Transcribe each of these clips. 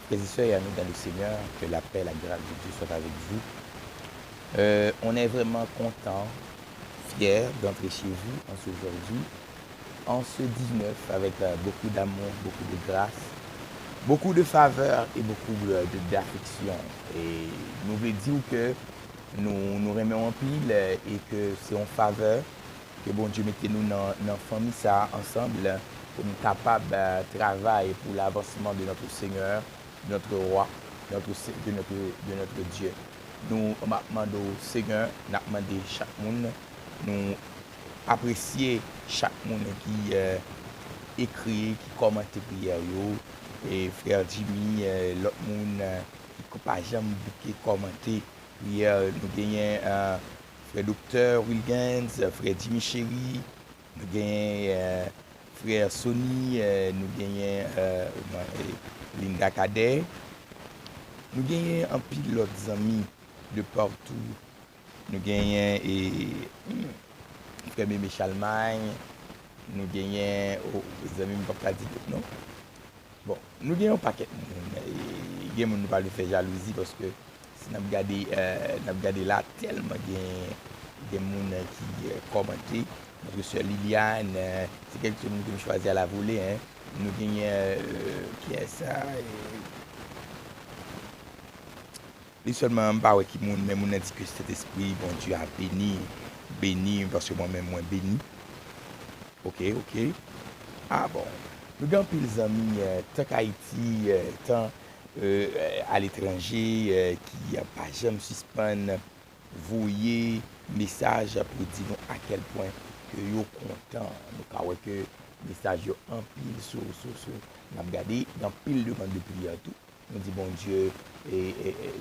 Frères et sœurs, amis dans le Seigneur, que la paix, la grâce de Dieu soit avec vous. On est vraiment content, fier d'entrer chez vous en ce aujourd'hui, en ce 19, avec beaucoup d'amour, beaucoup de grâce, beaucoup de faveur et beaucoup d'affection. Et nous voulons dire que nous remettons en pile et que c'est en faveur que bon Dieu mette nous dans la famille ça ensemble pour nous capables de travailler pour l'avancement de notre Seigneur, de notre roi, de notre Dieu. Nous demandons au Seigneur, nous demandons chaque monde, nous apprécier chaque monde qui écrit, qui commente prière et frère Jimmy, l'autre monde qui pas jamais qui commenter prière, nous gagnons frère docteur Wilkins, frère Jimmy Chéri, nous gagnons frère Sony, nous gagnons Linda Cadet, nous gagnons un pilote amis de partout. Nous gagnons frère Mémé Chalmagne, nous gagnons les amis pas dire non. Bon, nous gagnons un paquet de monde, nous pas le faire jalousie parce que si nous regardons là tellement des gens qui commentent. Notre soeur Liliane, c'est quelque chose que nous choisi à la volée. Hein. Nous gagnons qui est ça. Et seulement pas qui monde mais mon dit que cet esprit bon Dieu a béni parce que moi-même moi béni. OK. Ah bon. Nous avons plus d'amis tant qu'Haïti, tant à l'étranger qui a pas jamais suspendre voyer message pour dire à quel point que yo content nous que message yo en pile sur n'a regardé dans pile de demande de prière tout. Nous dit bon Dieu et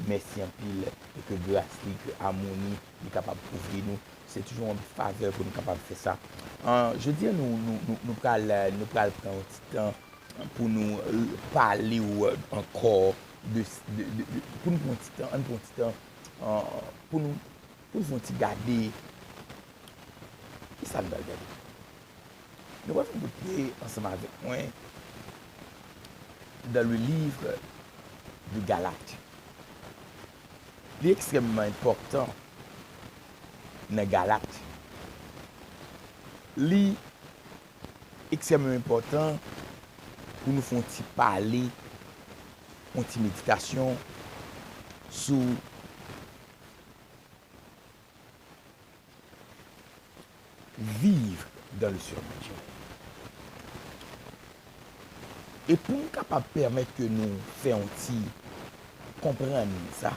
merci en pile et que grâce que harmonie est capable de couvrir nous. C'est toujours une faveur pour nous capable de faire ça. Je dis nous prendre un petit temps pour nous parler encore pour nous prendre un petit temps pour nous garder qui ça nous va regarder. Nous allons prier ensemble avec moi dans le livre de Galates. Il est extrêmement important dans Galates. Il est extrêmement important pour nous faire parler, une méditation sur vivre dans le surnaturel. Et pour nous capables de permettre que nous fassions comprendre ça,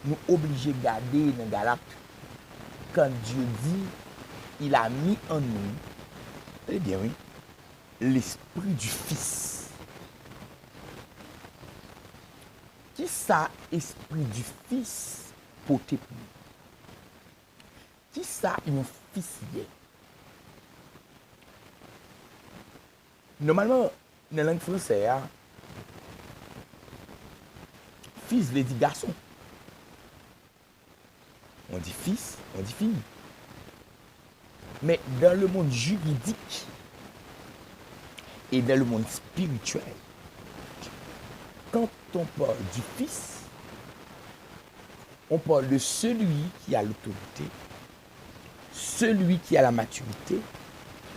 nous obligés de garder dans Galates quand Dieu dit il a mis en nous, eh bien oui, l'esprit du Fils. Qui ça, esprit du Fils porté pour nous? Qui ça, un fils est? Normalement, dans la langue française, fils veut dire garçon. On dit fils, on dit fille. Mais dans le monde juridique et dans le monde spirituel, quand on parle du fils, on parle de celui qui a l'autorité, celui qui a la maturité,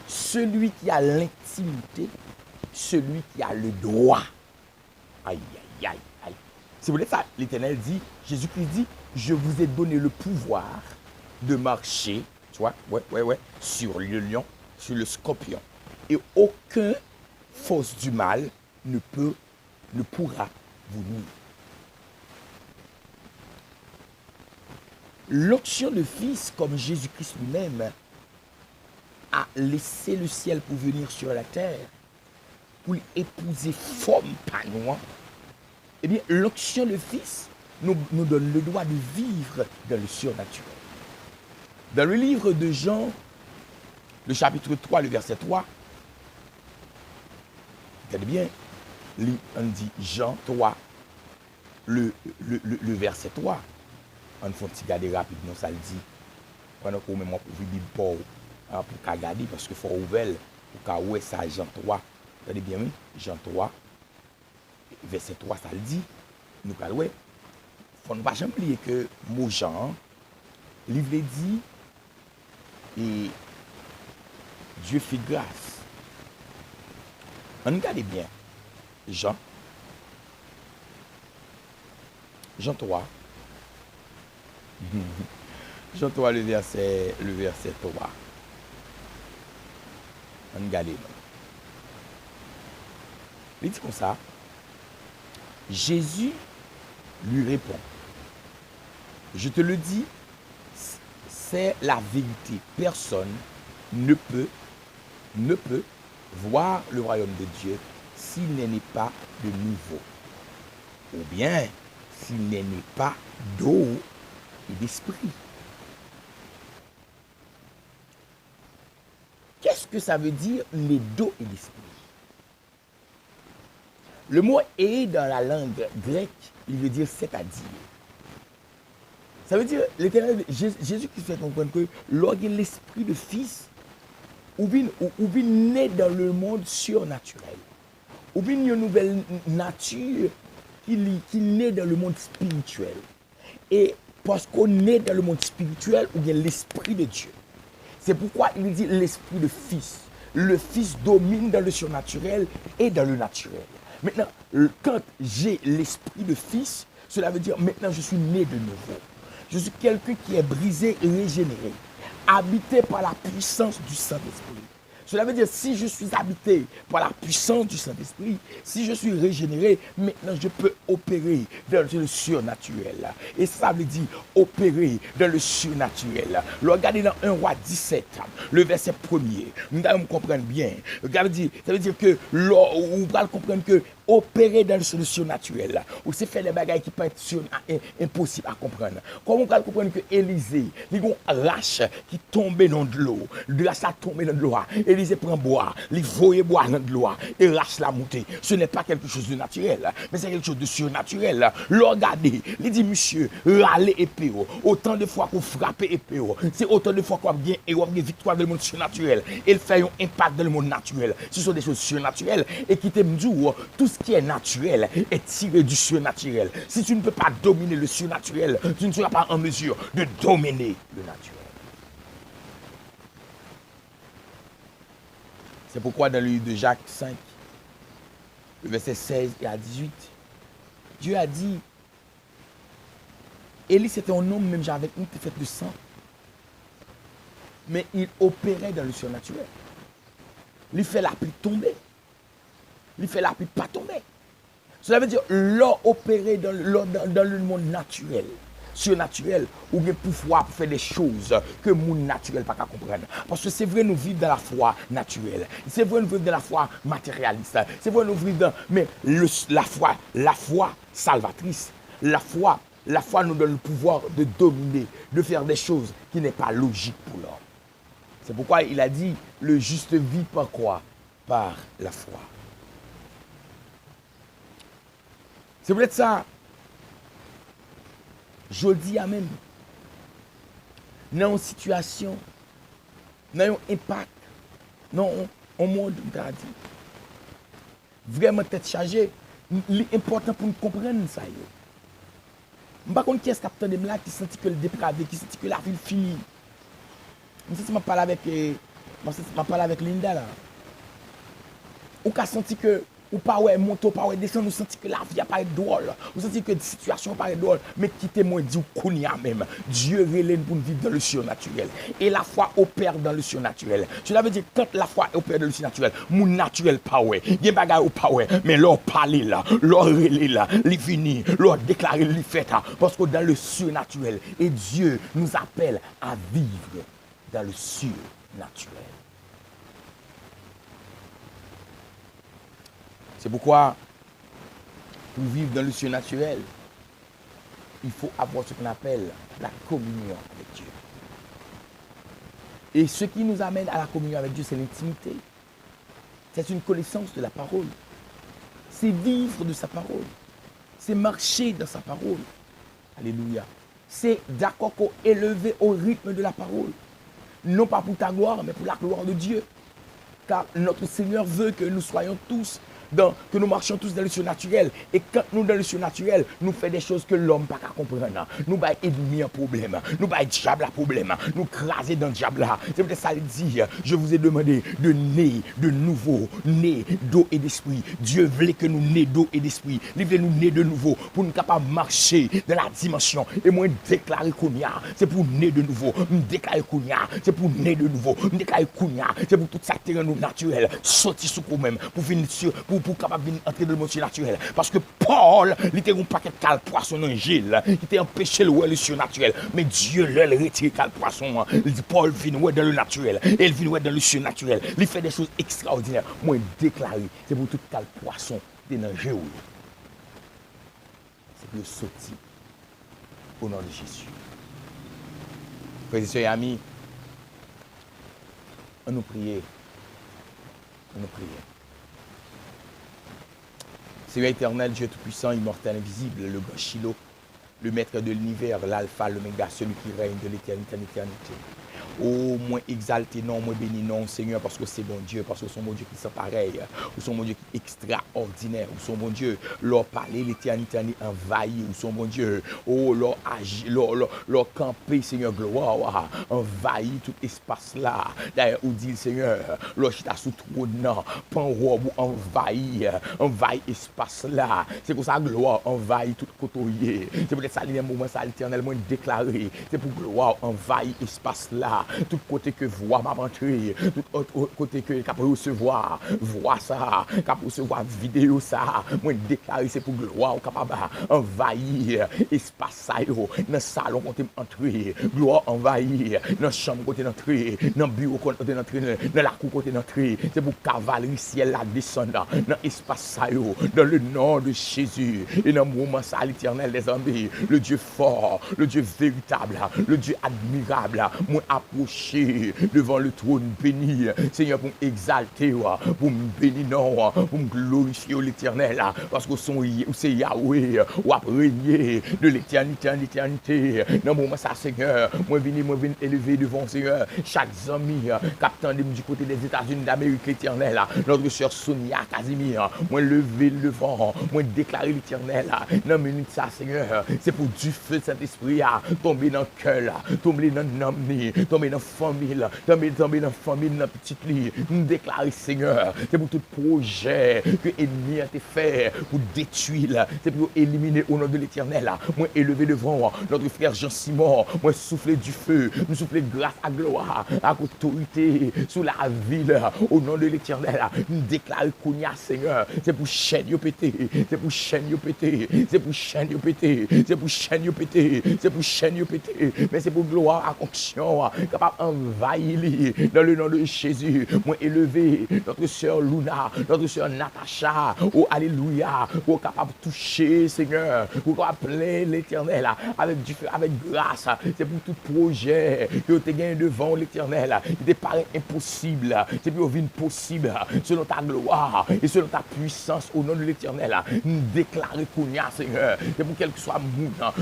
celui qui a l'intimité, celui qui a le droit. Aïe. C'est pour ça l'Éternel dit, Jésus-Christ dit, je vous ai donné le pouvoir de marcher, tu vois, sur le lion, sur le scorpion. Et aucun force du mal ne pourra vous nuire. L'onction de Fils, comme Jésus-Christ lui-même, a laissé le ciel pour venir sur la terre, pour épouser forme panois, eh bien, l'onction de Fils nous donne le droit de vivre dans le surnaturel. Dans le livre de Jean, le chapitre 3, le verset 3, regardez bien, on dit Jean 3, le verset 3. On faut regarder rapidement, ça le dit. Pendant qu'on met mon Bible pour regarder, parce qu'il faut ouvrir, pour que ça Jean 3. Regardez bien, oui, Jean 3, verset 3, ça le dit. Nous parlons, il faut ne pas jamais oublier que mot Jean, livre dit, et Dieu fait grâce. On regarde bien. Jean 3. Jean 3, le verset 3. On regarde. Il dit comme ça. Jésus lui répond. Je te le dis, c'est la vérité. Personne ne peut voir le royaume de Dieu s'il n'est né pas de nouveau. Ou bien s'il n'est né pas d'eau et d'esprit. Qu'est-ce que ça veut dire né d'eau et d'esprit? Le mot est dans la langue grecque, il veut dire c'est-à-dire. Ça veut dire, l'Éternel, Jésus qui fait comprendre que lorsqu'il y a l'esprit de fils, ou bien né dans le monde surnaturel, ou bien une nouvelle nature qui naît dans le monde spirituel. Et parce qu'on est dans le monde spirituel, ou bien l'esprit de Dieu. C'est pourquoi il dit l'esprit de fils. Le fils domine dans le surnaturel et dans le naturel. Maintenant, quand j'ai l'esprit de fils, cela veut dire maintenant je suis né de nouveau. Je suis quelqu'un qui est brisé et régénéré, habité par la puissance du Saint-Esprit. Cela veut dire, si je suis habité par la puissance du Saint-Esprit, si je suis régénéré, maintenant je peux opérer dans le surnaturel. Et ça veut dire opérer dans le surnaturel. Regardez dans 1 Roi 17, le verset 1er. Nous allons comprendre bien. Regardez, ça veut dire que vous allez comprendre que opérer dans le surnaturel, ou c'est faire des bagailles qui peuvent être impossibles à comprendre. Comment vous allez comprendre que Élisée, il y a une rache qui tombait dans de l'eau. De la ça tombait dans de l'eau. Élisée prend bois, il voyait boire dans de l'eau et rache la montée. Ce n'est pas quelque chose de naturel, mais c'est quelque chose de surnaturel. Regardez, il dit, monsieur, râlez épée. Autant de fois qu'on frappe épée, c'est autant de fois qu'on a bien et on a une victoire dans le monde surnaturel. Il fait un impact dans le monde naturel. Ce sont des choses surnaturelles et qui t'aiment dire, tout ce qui est naturel est tiré du surnaturel. Si tu ne peux pas dominer le surnaturel, tu ne seras pas en mesure de dominer le naturel. C'est pourquoi dans le livre de Jacques 5, le verset 16 et à 18, Dieu a dit, Élie c'était un homme même avec une fait de sang, mais il opérait dans le surnaturel. Il fait la pluie tomber. Il fait la pluie pas tomber. Cela veut dire l'or opéré dans le monde naturel, surnaturel, ou bien pouvoir pour faire des choses que le monde naturel pas comprendre. Parce que c'est vrai nous vivons dans la foi naturelle. C'est vrai nous vivons dans la foi matérialiste. C'est vrai nous vivons dans mais la foi salvatrice, la foi nous donne le pouvoir de dominer, de faire des choses qui n'est pas logique pour l'homme. C'est pourquoi il a dit le juste vit par quoi? Par la foi. C'est peut-être ça. Je dis à même. Dans une situation, dans un impact, dans un monde, vraiment tête chargée, l'important pour nous comprendre ça. Je ne sais pas qui est-ce qui là qui sentit que le dépravé, qui sentit que la vie finie. Je sais si je parle avec Linda là. Ou qui a senti que ou pas ouais monter pas ouais descendre, nous senti que la vie a pas drôle, nous senti que la situation pas drôle, mais qui témoin dit qu'on y a même Dieu relève pour nous vivre dans le surnaturel et la foi opère dans le surnaturel. Cela veut dire quand la foi opère dans le surnaturel, mon naturel pas ouais, il y a bagaille ou pas ouais, mais leur parler là, leur relève là, les finir, leur déclarer les fait parce que dans le surnaturel et Dieu nous appelle à vivre dans le surnaturel. C'est pourquoi, pour vivre dans le surnaturel, il faut avoir ce qu'on appelle la communion avec Dieu. Et ce qui nous amène à la communion avec Dieu, c'est l'intimité. C'est une connaissance de la parole. C'est vivre de sa parole. C'est marcher dans sa parole. Alléluia. C'est d'accord qu'on élevé au rythme de la parole. Non pas pour ta gloire, mais pour la gloire de Dieu. Car notre Seigneur veut que nous soyons tous que nous marchions tous dans le surnaturel. Et quand nous dans le surnaturel, nous faisons des choses que l'homme n'a pas comprendre. Nous avons ennemi un problème. Nous avons diable un problème. Nous craser dans le diable là. C'est peut-être ça le dit. Je vous ai demandé de naître de nouveau, né d'eau et d'esprit. Dieu voulait que nous naîtions d'eau et d'esprit. Il voulait nous naître de nouveau pour nous capables de marcher dans la dimension. Et moi, déclarer Kounia, c'est pour naître de nouveau. Déclarer Kounia, c'est pour naître de nouveau. Déclarer Kounia, c'est pour tout ça terrain naturel. Sortir sous nous-mêmes pour venir sur, pour capable venir entrer dans le monde naturel. Parce que Paul, il était un paquet de cal poisson dans Gilles. Il était empêché le surnaturel. Mais Dieu l'a retiré cal poisson. Il dit Paul vient dans le naturel. Et il vient dans le surnaturel. Il fait des choses extraordinaires. Moi, déclaré, c'est pour tout cal poisson qui est dans Géo. C'est pour sortir au nom de Jésus. Frères et amis, on nous prie. On nous prie. Seigneur éternel, Dieu tout-puissant, immortel, invisible, le grand Shiloh, le maître de l'univers, l'alpha, l'oméga, celui qui règne de l'éternité en éternité. Oh, moins exalté, non, moins béni, non, Seigneur, parce que c'est bon Dieu, parce que c'est mon Dieu qui sont pareil, ou son bon Dieu qui est extraordinaire, ou son bon Dieu, leur parler, l'éternité envahi, ou son bon Dieu, oh, leur agir, leur camper, Seigneur, gloire, envahi tout espace là. D'ailleurs, où dit le Seigneur, leur chita sous trône, pan robe, envahi espace là. C'est pour ça, gloire, envahi tout côté. C'est peut-être ça, le moment, ça, l'éternellement déclaré. C'est pour gloire, envahi espace là. Tout côté que voix m'a entré, tout autre côté que capable recevoir, voix ça, capable recevoir vidéo ça, moi déclarer c'est pour gloire capable envahir espace ça yo, dans salon côté entrer, gloire envahir, dans chambre côté entrer, dans bureau côté entrer, dans la cour côté entrer, c'est pour cavalerie ciel la descendre dans espace ça yo, dans le nom de Jésus et dans le moment ça l'Éternel des armées, le Dieu fort, le Dieu véritable, le Dieu admirable, moi approcher devant le trône béni, Seigneur, pour m'exalter, pour me bénir, pour me glorifier l'Éternel, parce que c'est Yahweh, ou à régner de l'éternité en éternité. Dans le moment ça, Seigneur, moi venir élever devant Seigneur, chaque ami, capitaine du côté des États-Unis d'Amérique, l'Éternel, notre sœur Sonia Casimir, moi lever le devant, moi déclarer l'Éternel, dans une minute ça, Seigneur, c'est pour du feu de Saint-Esprit, tomber dans le cœur, tomber dans l'âme, tomber dans la famille, tomber dans la famille, dans la petite lit, nous déclarer, Seigneur, c'est pour tout projet que l'ennemi a été fait pour détruire, c'est pour éliminer au nom de l'Éternel. Moi, élever devant notre frère Jean-Simon, moi, souffler du feu, nous souffler grâce à gloire, à autorité, sous la ville, au nom de l'Éternel. Nous déclarer Kounia, Seigneur, c'est pour chaîne yo pété, c'est pour chaîne yo pété, c'est pour chaîne yo pété, c'est pour chaîne yo pété, c'est pour chaîne yo pété, mais c'est pour gloire à conction, capable d'envahir dans le nom de Jésus. Moi, élever notre sœur Luna, notre sœur Natacha, oh alléluia, pour capable de toucher, Seigneur, pour capable plein l'Éternel avec du feu, avec grâce. C'est pour tout projet que tu gagné devant l'Éternel. Il te paraît impossible, c'est pour venir possible selon ta gloire et selon ta puissance au nom de l'Éternel. Nous déclarer Kounia, Seigneur, c'est pour quel que soit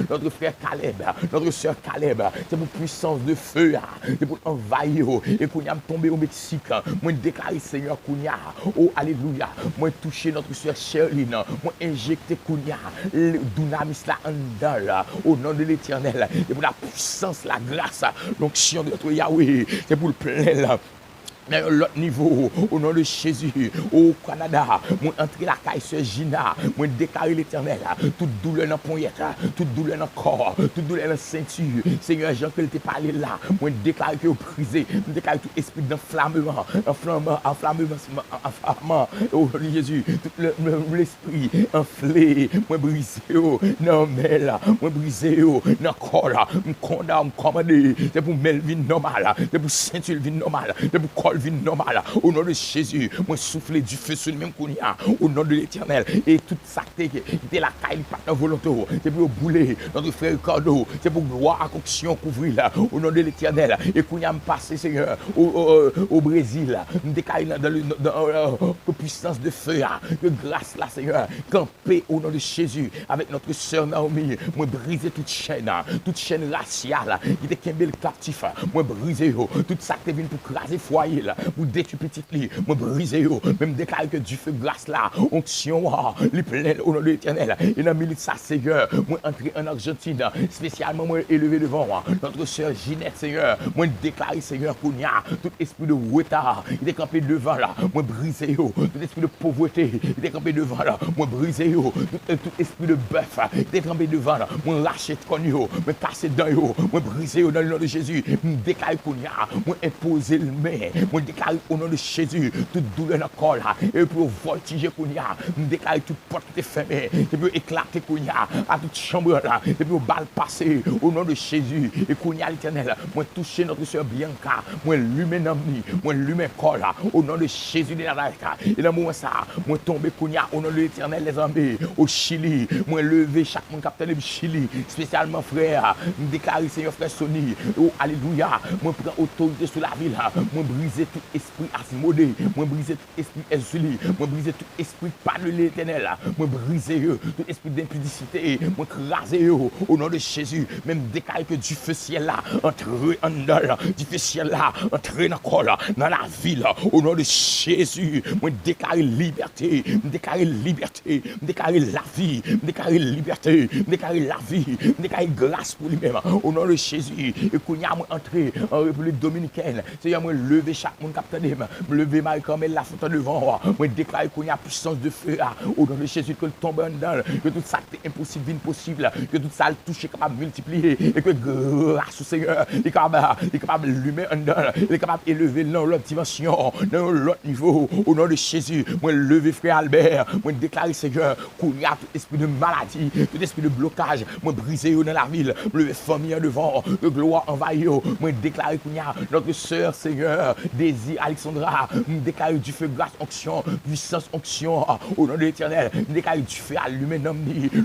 notre frère Caleb, notre sœur Caleb, c'est pour puissance de feu, c'est pour envahir et Kounia me tomber au Mexique. Moi déclarer Seigneur Kounia, oh alléluia, moi toucher notre sœur Sherline, moi injecter Kounia, dunamis la andal au nom de l'Éternel, c'est pour la puissance, la grâce, l'onction de notre Yahweh, c'est pour le plein dans l'autre niveau, au nom de Jésus, au Canada, moi entrer la caille sur Gina, moi déclarer l'Éternel, toute douleur dans poignette, toute douleur dans le corps, toute douleur dans la ceinture, Seigneur Jean que t'ai parlé là, moi déclarer que vous brisez, moi déclarer tout esprit d'enflammement, enflammement, oh Jésus, tout l'esprit enflé, moi brisé, non mais là, moi brisé, dans le corps là, me condamne, commandé, c'est pour Melvin normal, c'est pour ceinture vie normale, c'est pour corps vie normale, au nom de Jésus, moi souffler du feu sur le même Kounia, au nom de l'Éternel, et toute ça qui était la caille, pas de volonté, c'est pour bouler, notre frère Ricardo, c'est pour gloire à conction couvrir là, au nom de l'Éternel, et Kounia me passe, Seigneur, au Brésil, me décaille dans la puissance de feu, de grâce là, Seigneur, camper au nom de Jésus, avec notre sœur Naomi, moi briser toute chaîne raciale, qui était Kembel captif, moi briser, toute ça qui vient pour craser foyer, bouiller là, pour détruire petit lit, moi briser yo, même déclarer que du feu grâce là, onction, les plein au nom de l'Éternel. Et dans minute ça, Seigneur, moi entrer en Argentine, spécialement moi élevé devant notre sœur Ginette, Seigneur, moi déclarer, Seigneur, qu'on y a tout esprit de retard, il est campé devant là, moi briser yo, tout esprit de pauvreté, il est campé devant là, moi briser yo, tout esprit de bœuf, il est campé devant là, moi lâcher con yo, moi casser dans yo, moi briser yo dans le nom de Jésus, moi déclarer qu'on y a, moi imposer le main, moi déclarer au nom de Jésus, toute douleur dans le corps là, et pour voltiger qu'on y a, moi déclarer toute porte qui est fermée, et puis éclater qu'on y a, à toute chambre là, et puis balle passer au nom de Jésus, et qu'on y a l'Éternel, moi toucher notre sœur Bianca, moi l'humain ami, moi l'humain corps là, au nom de Jésus de Nazareth, et dans le moment ça, moi tomber qu'on y a au nom de l'Éternel les armées, au Chili, moi lever chaque monde capitaine du Chili, spécialement frère, déclarer Seigneur frère Sony, oh alléluia, moi prends autorité sur la ville, moi briser tout esprit asmodé, moi briser tout esprit exilé, moi briser tout esprit pas de l'Éternel, moi briser tout esprit d'impudicité, moi craser au nom de Jésus, même déclarer que du feu ciel là, entrer en dedans, du feu ciel là, entrer dans la ville, au nom de Jésus, moi déclarer liberté, déclarer liberté, déclarer la vie, déclarer liberté, déclarer la vie, déclarer grâce pour lui-même, au nom de Jésus, et qu'on y a entré en République Dominicaine, Seigneur, moi lever chaque monde capitaine, me lever Marie-Carmel la fontaine devant, moi déclarer qu'on y a puissance de feu, au nom de Jésus, que le tombe en dedans, que tout ça est impossible, impossible, que tout ça le touche, capable de multiplier, et que grâce au Seigneur, il est capable de l'humain en dedans, il est capable d'élever dans l'autre dimension, dans l'autre niveau, au nom de Jésus, moi lever frère Albert, moi déclarer Seigneur, qu'on y a tout esprit de maladie, tout esprit de blocage, moi briser dans la ville, me lever famille devant, de gloire envahir, moi déclarer qu'on y a notre sœur Seigneur, Désir Alexandra, me déclarer du feu grâce onction, puissance onction, au nom de l'Éternel, me déclarer du feu à l'humain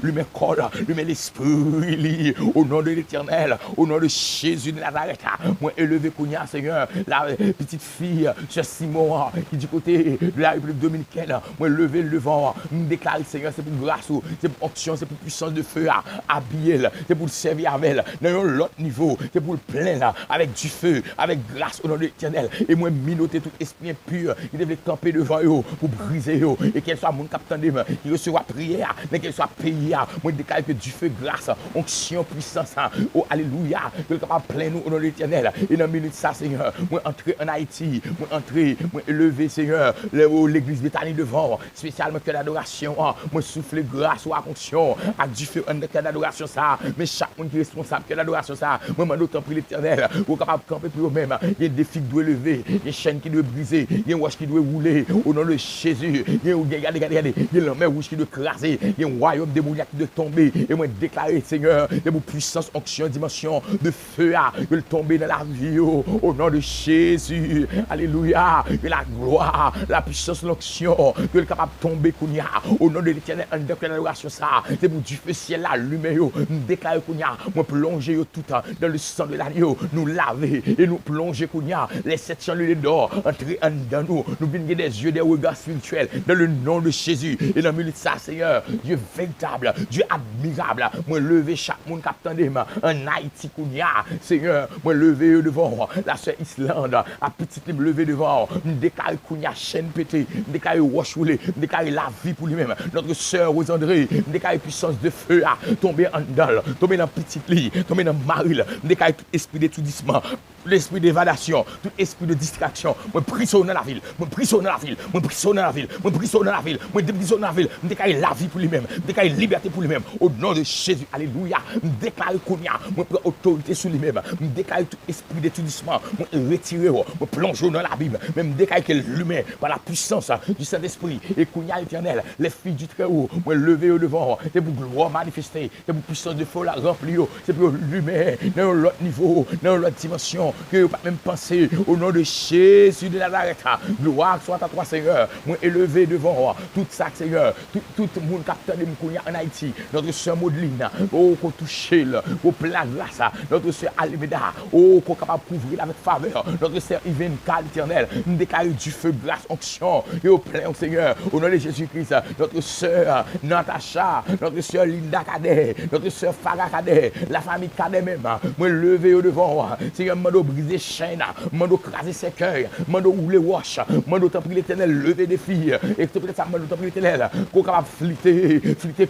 l'humain corps, l'humain l'esprit, au nom de l'Éternel, au nom de Jésus de Nazareth, moi élevé qu'on y a Seigneur, la petite fille, sœur Simon, qui du côté de la République Dominicaine, moi lever le devant, me déclarer Seigneur, c'est pour grâce, c'est pour onction, c'est pour puissance de feu, habiller, c'est pour le servir avec elle, dans l'autre niveau, c'est pour le plein avec du feu, avec grâce au nom de l'Éternel, et moi minoter tout esprit impur, il devait camper devant eux pour briser eux, et qu'elle soit mon capitaine de main, qui recevra prière, mais qu'elle soit payée, moi déclare que du feu, grâce, onction, puissance, oh alléluia, que le capable plein nous au nom de l'Éternel, et dans une minute ça Seigneur, moi entrer en Haïti, moi entrer, moi élever Seigneur, l'église Béthanie devant, spécialement que l'adoration, moi souffler grâce ou onction, avec du feu en que l'adoration ça, mais chaque monde qui est responsable que l'adoration ça, moi m'en autant prie l'Éternel, ou capable de camper pour eux-mêmes, il y a des défis qui doivent lever, il y a des chaînes qui doivent briser, il y a un roche qui doit rouler, au nom de Jésus, il y a la mer rouge qui doit craser, il y a un royaume démoniaque qui doit tomber, et moi déclarer Seigneur, de vos puissances, onction, dimension de feu, que le tomber dans la vie, au nom de Jésus, alléluia, que la gloire, la puissance, l'onction, que le capable de tomber qu'on y a, au nom de l'Éternel, en déclarant l'adoration ça, c'est pour du feu ciel là, l'humain, déclarer qu'on y a, moi plonger tout dans le sang de l'agneau, nous laver et nous plonger qu'on y a, les 7 chandeliers d'or, entrer en dedans nous venons des yeux, des regards spirituels, dans le nom de Jésus, et dans le milieu de ça, Seigneur, Dieu véritable, Dieu admirable, moi lever chaque monde qui en Haïti qu'on y a, Seigneur, moi lever devant la sœur Islande, à petite me lever devant, me déclarer qu'on y a chaîne pété, me déclarer roche roulée, me déclarer la vie pour lui-même, notre sœur Rosandré, me déclarer puissance de feu, tomber en dedans, tomber dans petite lit, tomber dans maril, me déclarer tout esprit d'étourdissement, l'esprit d'évadation, tout esprit de distraction, moi prisonnier dans la ville, moi prisonnier dans la ville, moi prisonnier dans la ville, moi prisonnier dans la ville, moi prisonnier dans la ville, me déclarer la vie pour lui-même, me déclarer liberté pour lui-même, au nom de Jésus, alléluia, me déclarer qu'on y a, moi prends autorité sur lui-même, me déclarer tout esprit d'étourdissement, moi retirer, moi plonger dans la Bible, même déclarer que l'humain, par la puissance du Saint-Esprit, et qu'on y a l'éternel, les filles du Très-Haut, moi lever au devant, c'est pour gloire manifester, c'est pour puissance de feu la remplir, c'est pour l'humain, dans l'autre niveau, dans l'autre dimension, que vous pas même penser au nom de Jésus de Nazareth. Gloire soit à toi, Seigneur. Moi élevé devant tout ça, Seigneur. Tout le monde qui a de Mkounia en Haïti. Notre sœur Maudline, oh, qu'on touche, au plein grâce. Notre sœur Almeda, oh, qu'on capable de couvrir avec faveur. Notre sœur Yvonne Cal éternel. Nous déclarons du feu, grâce, onction. Et au plein, Seigneur. Au nom de Jésus-Christ. Notre sœur Natacha, notre sœur Linda Cadet, notre sœur Farah Cadet, la famille Cadet même. Moi levé au devant. Seigneur, m'a brisé chaîne, m'a crasé cercueil, mando rouler wash, mando t'en prie l'éternel, lever des filles, et peut-être ça, mando t'en prie l'éternel, qu'on capable fliter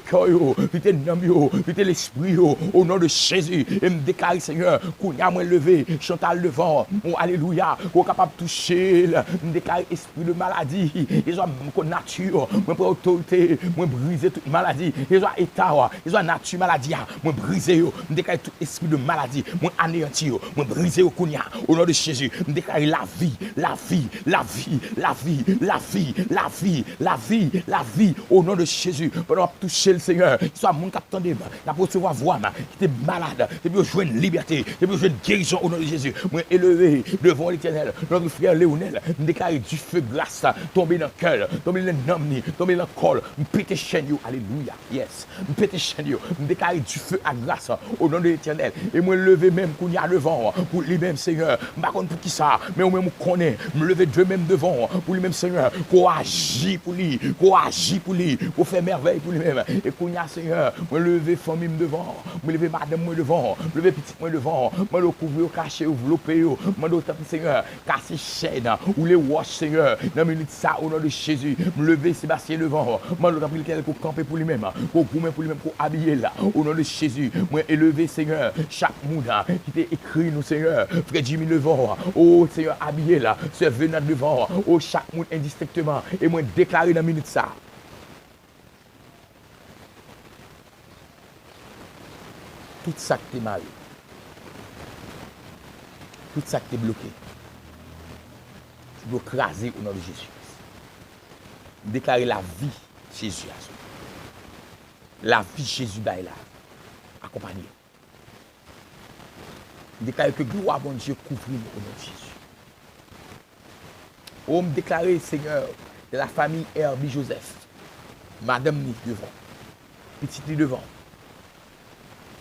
cœur, fliter nom, fliter l'esprit, au nom de Jésus, et me déclarer, Seigneur, qu'on y a moins levé, Chantal devant, alléluia, qu'on capable toucher, me déclarer esprit de maladie, ils ont nature, moi pour autorité, moi briser toute maladie, ils ont état, ils ont nature maladie, moi briser, me déclarer tout esprit de maladie, moi anéantir, moi briser au kounya, au nom de Jésus, me déclarer la vie, la vie, la vie, la vie, la vie, la vie, la vie, la vie, au nom de Jésus, pour toucher le Seigneur, soit mon capitaine, la recevoir voix, qui était malade, et puis jouer une liberté, et puis jouer une guérison au nom de Jésus, moi élevé devant l'Éternel, notre frère Léonel, me déclarer du feu glace, tomber dans le cœur, tomber dans le nom, tomber dans le col, me péter chaîne, alléluia, yes, me péter chaîne, me déclarer du feu à grâce au nom de l'Éternel, et moi lever même qu'on y a devant, pour lui-même Seigneur, pas contre pour qui ça, mais au même connaît, me lever de même devant, pour lui-même Seigneur, qu'on agit pour lui, qu'on agit pour lui, qu'on fait merveille pour lui-même, et qu'on y a Seigneur, moi lever famille devant, moi lever madame moi devant, lever petit moi devant, moi le couvrir, cacher, envelopper, moi le taper Seigneur, casser chaîne, ou les wash Seigneur, dans minute ça au nom de Jésus, me lever Sébastien devant, moi le taper lequel pour camper pour lui-même, pour gourmer pour lui-même, pour habiller là, au nom de Jésus, moi élever Seigneur, chaque monde qui t'est écrit nous Seigneur, frère Jimmy devant, oh Seigneur habillé là, sœur venant devant, oh chaque monde indistinctement, et moi déclarer dans minute ça. Tout ça qui est mal, tout ça qui est bloqué, tu dois craser au nom de Jésus. Déclarer la vie Jésus. La vie Jésus est là, accompagné. Déclarer que gloire bon Dieu couvre au nom de Jésus. On me déclarer, Seigneur, de la famille Herbie Joseph, Madame Ni devant, petite Ni devant,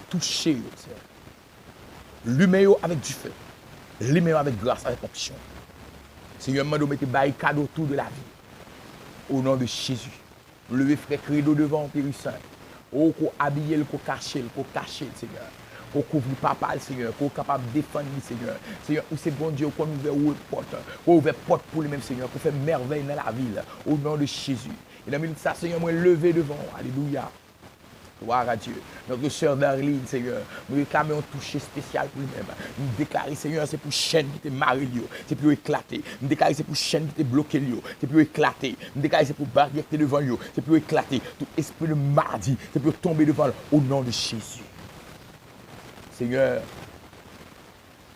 touchez, Seigneur. Lumez avec du feu, lumez avec grâce, avec onction. Seigneur, je mettez barricade autour de la vie. Au nom de Jésus. Levez frère credo devant Père Saint. Oh, qu'on habille, qu'on cache, Seigneur. Qu'on couvre papa, Seigneur. Qu'on est capable de défendre, Seigneur. Seigneur, où c'est bon Dieu, qu'on ouvre porte. Qu'on ouvre porte pour lui-même, Seigneur. Qu'on fait merveille dans la ville. Au nom de Jésus. Et dans le ça, Seigneur, moi levé devant. Alléluia. Gloire à Dieu. Notre sœur Darline, Seigneur, nous réclamons un toucher spécial pour lui-même. Nous déclarons, Seigneur, c'est pour chaîne qui était mariée, c'est pour éclater. Nous déclarons, c'est pour chaîne qui était bloquée, c'est pour éclater. Nous déclarons, c'est pour barrière qui était devant lui, c'est pour éclater. Tout esprit de mardi, c'est pour tomber devant lui, au nom de Jésus. Seigneur,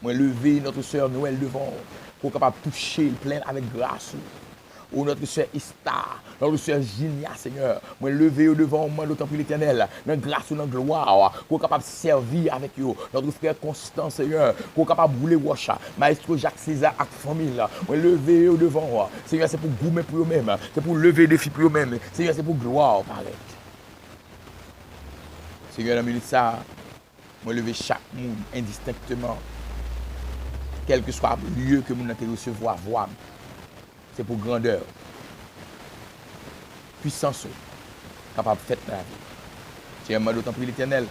moi lever notre sœur Noël devant, pour capable toucher le plein avec grâce. Ou notre sœur Istar, notre sœur Ginia, Seigneur, moi lever au devant moi d'autant plus l'Éternel, dans grâce ou dans gloire, qu'on est capable de servir avec eux, notre frère Constant, Seigneur, qu'on est capable de rouler Wacha, Maestro Jacques César avec famille, moi lever au devant, Seigneur, c'est pour goumer pour eux-mêmes, c'est pour lever des filles pour eux-mêmes, Seigneur, c'est pour gloire, pareil. Seigneur, dans le milieu de ça, moi lever chaque monde indistinctement, quel que soit le lieu que nous avons recevoir, voir. C'est pour grandeur, puissance, capable de faire dans la vie. Seigneur, d'autant plus l'Éternel,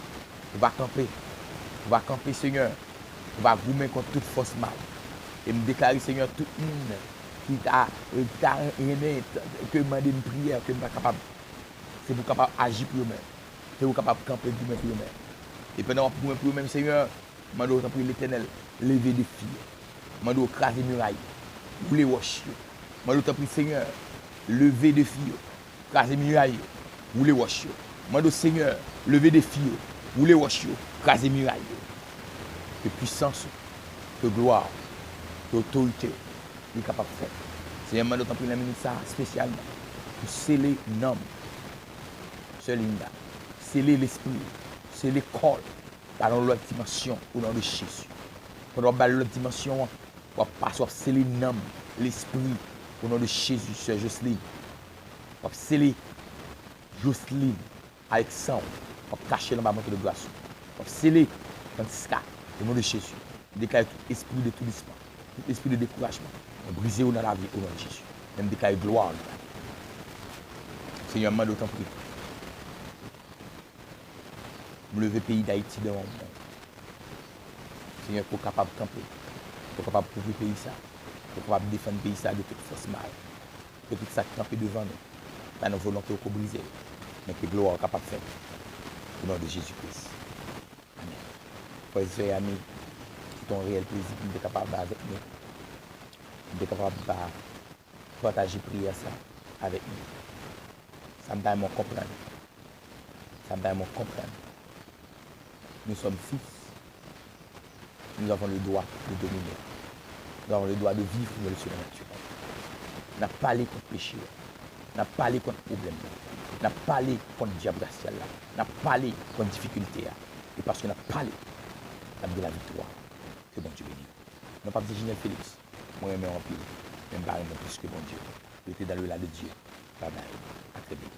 on va camper, Seigneur, on va goumer contre toute force mal. Et me déclarer, Seigneur, tout le monde qui t'a aimé, que demander une prière, que nous sommes capables. C'est pour capable agir pour eux-mêmes. C'est pour capable de camper pour eux-mêmes. Et pendant pour eux-mêmes, Seigneur, je d'autant plus l'Éternel, lever des filles, je craser les murailles, rouler roches. Je d'autant plus Seigneur, lever des filles, craser les murailles, rouler roches. Je Seigneur, lever des filles, rouler roches, craser les murailles. Que puissance, que gloire, que autorité, il est capable de faire. Seigneur, je d'autant plus la minute ça spécialement pour sceller l'homme, ce Linda, sceller l'esprit, sceller le corps, dans l'autre dimension au nom de Jésus. Pendant l'autre dimension, on va passer à sceller l'homme, l'esprit, au nom de Jésus, Sœur Jocelyne. On va sceller Jocelyne avec sang, on va cacher dans ma manque de grâce. On va sceller Francisca, au nom de Jésus. Déclarer tout esprit de tout disement, tout esprit de découragement. On va briser dans la vie au nom de Jésus. Même déclarer gloire. Seigneur, je d'autant plus. Je lever le pays d'Haïti devant moi. Seigneur, pour capable de camper, pour capable de couvrir le pays ça, pour capable défendre le pays ça de toute force mal, de tout ça qui est devant nous. Dans nos volontés qu'on briser, mais que gloire est capable de faire. Au nom de Jésus-Christ. Amen. Frères et amis, c'est un réel plaisir d'être capable avec nous. D'être capable de partager prière ça avec nous. Ça me donne mon comprendre. Ça me donne mon comprendre. Nous sommes fils. Nous avons le droit de dominer. Nous avons le droit de vivre dans le surnaturel. On a parlé contre le péché. On a parlé contre le problème. On a parlé contre le diable racial. On a parlé contre la difficulté. Et parce qu'on a parlé, on a de la victoire. Que bon Dieu bénisse. Non pas dit Ginelle Félix. Moi, je me remplis. Même pas plus que bon Dieu. Je était dans le là de Dieu. Bye bye. À très bientôt.